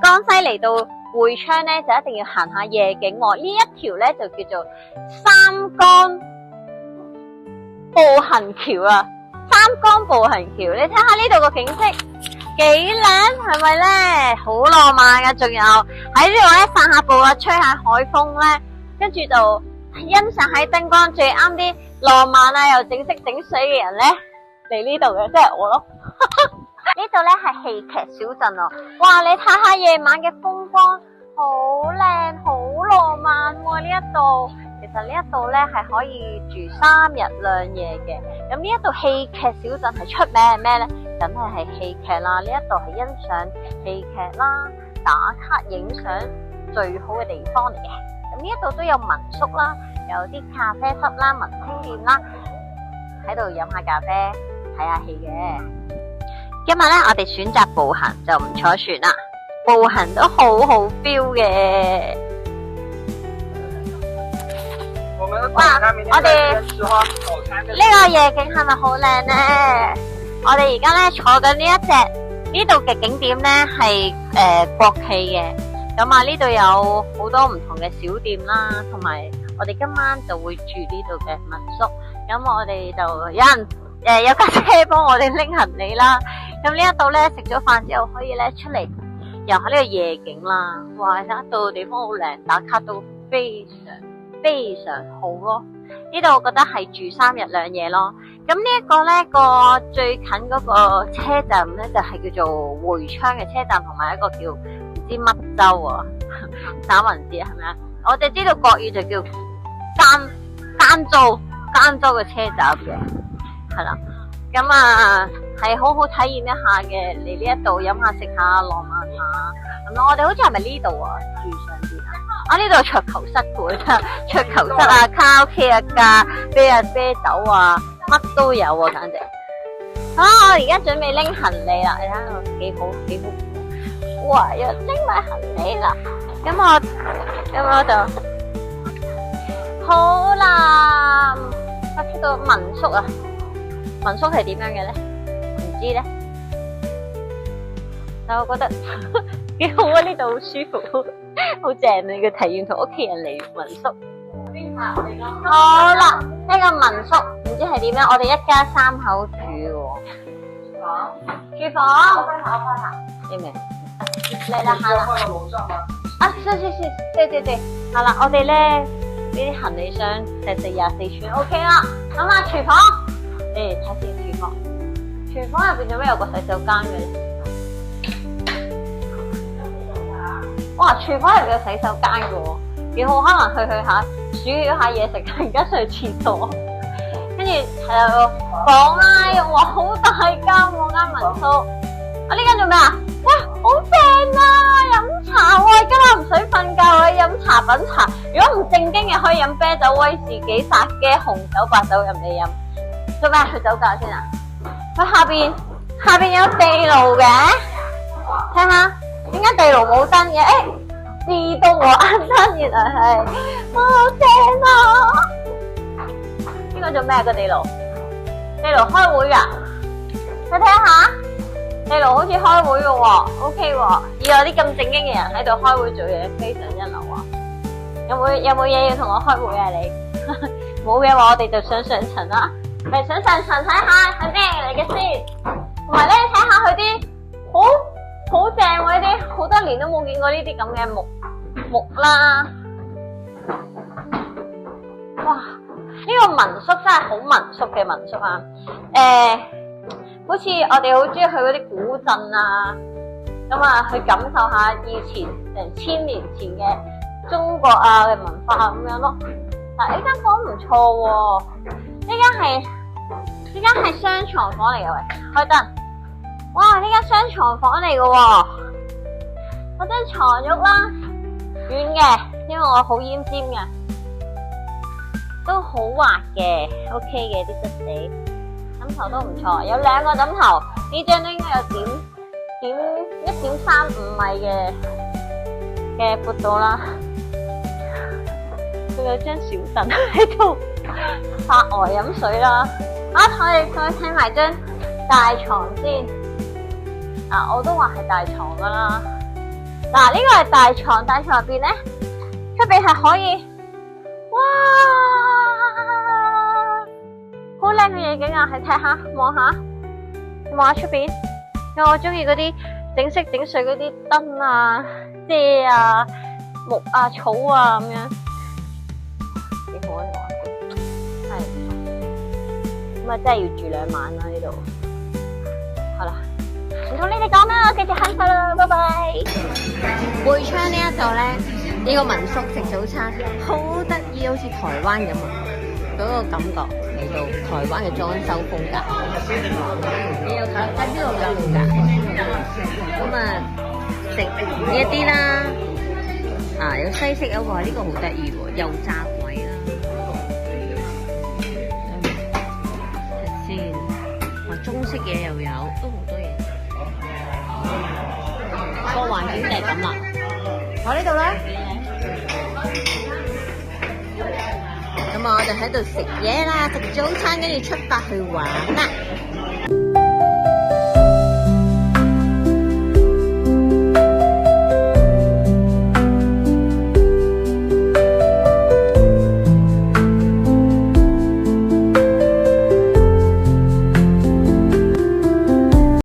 江西嚟到會昌咧，就一定要行下夜景喎。呢一條咧就叫做三江步行橋啊，三江步行橋。你睇下呢度個景色幾靚，係咪咧？好浪漫噶，仲有喺呢度咧散下步啊，吹下海風咧，跟住就欣賞喺燈光最啱啲浪漫啊又整色整水嘅人咧嚟呢度嘅，即係我咯。呢度咧係戲劇小鎮哦，哇！你睇下夜晚嘅風光，好靚，好浪漫喎！呢一度其實呢一度咧係可以住3日2夜嘅。咁呢一度戲劇小鎮係出名係咩咧？梗係戲劇啦！呢一度係欣賞戲劇啦、打卡影相最好嘅地方嚟嘅。咁呢一度都有民宿啦，有啲咖啡室啦、文青店啦，喺度飲下咖啡、睇下戲嘅。今日咧，我哋選擇步行就唔坐船啦，步行都好好 feel 嘅。哇！我哋呢個夜景係咪好靚咧？我哋而家咧坐緊呢度嘅景點咧係國企嘅，咁啊呢度有好多唔同嘅小店啦，同埋我哋今晚就會住呢度嘅民宿。咁我哋就有人有架車幫我哋拎行李啦。咁呢一度咧食咗飯之後可以咧出嚟遊下呢個夜景啦。哇！呢度地方好靚，打卡都非常好咯。呢度我覺得係住3日2夜咯。咁呢一個咧個最近嗰個車站咧就係叫做會昌嘅車站，同埋一個叫唔知乜州啊，打文字係咪啊？我就知道國語就叫間州嘅車站嘅，係啦。咁啊係好好體驗一下嘅，嚟呢一度飲下食下浪漫下。咁我哋好似係咪呢度啊？住上邊啊？呢度有桌球室嘅，桌球室啊、卡拉 OK 啊、啤酒啊，乜都有啊，簡直。我而家準備拎行李啦，你睇下幾好。哇！又拎埋行李啦。咁我就好啦。我睇到民宿啊，民宿係點樣嘅咧？唔知咧，但我覺得幾好啊！呢度好舒服，好正啊！你嘅體驗同屋企人嚟民宿。好啦，呢個民宿唔知係點樣，我哋一家3口住喎。廚房，開下，你明？嚟啦，行啦。啊，對，好啦，我哋咧呢啲行李箱細24寸 OK 啦。諗下廚房，睇下先廚房。廚房入邊做咩有個洗手間嘅咧？哇！廚房入邊有洗手間嘅喎，幾好，可能去下煮咗下嘢食，突然間上廁所，跟住係有房啦，哇！好大間喎間民宿。呢間做咩啊？哇！好正啊！飲茶喎，今日唔使瞓覺，可以飲茶品茶。如果唔正經嘅，可以飲啤酒、威士忌、殺雞、紅酒、白酒任你飲。做咩？去酒窖先啊！佢下邊有地爐嘅，睇下點解地爐冇燈嘅？自動和啱燈，原來係，好正啊！呢個做咩個地爐？地爐開會㗎，你睇下，地爐好似開會嘅喎 ，OK 喎。以後啲咁正經嘅人喺度開會做嘢，非常一流啊！有冇嘢要同我開會啊？你冇嘅話，我哋就上層啦。嚟上層睇下係咩嚟嘅先，同埋咧睇下佢啲好正喎！呢啲好多年都冇見過呢啲咁嘅木啦。哇！呢個民宿真係好民宿嘅民宿啊！好似我哋好中意去嗰啲古鎮啊，咁啊去感受下以前成1000年前嘅中國啊嘅文化咁樣咯。嗱，呢間房唔錯喎，呢間係雙床房嚟嘅喂，開燈。哇！呢間雙床房嚟嘅喎，嗰張床褥啦，軟嘅，因為我好奄尖嘅，都好滑嘅 ，OK 嘅啲質地，枕頭都唔錯，有2個枕頭，呢張都應該有1.35米嘅闊度啦。佢有張小凳喺度發呆飲水啦。我哋睇埋張大床先。我都話係大床噶啦。嗱，呢個係大床，大床入邊咧，出邊係可以，哇，好靚嘅夜景啊！你睇下，望下，望下出邊，因為我中意嗰啲整色整水嗰啲燈啊、遮啊、木啊、草啊咁樣，幾好啊！係，咁啊真係要住2晚啦呢度。好啦。唔同你哋講啦，我繼續享受啦，拜拜。背窗呢一度咧，呢個民宿食早餐好得意，好似台灣咁啊，嗰個感覺嚟到台灣嘅裝修風格。你有睇邊度有㗎？咁啊，食呢一啲啦，啊有西式啊，哇呢個好得意喎，油炸鬼啦，睇先，哇中式嘢又有，都好多嘢。個環境就係咁啦，我呢度咧，咁我就喺度食嘢啦，食早餐，跟住出發去玩啦。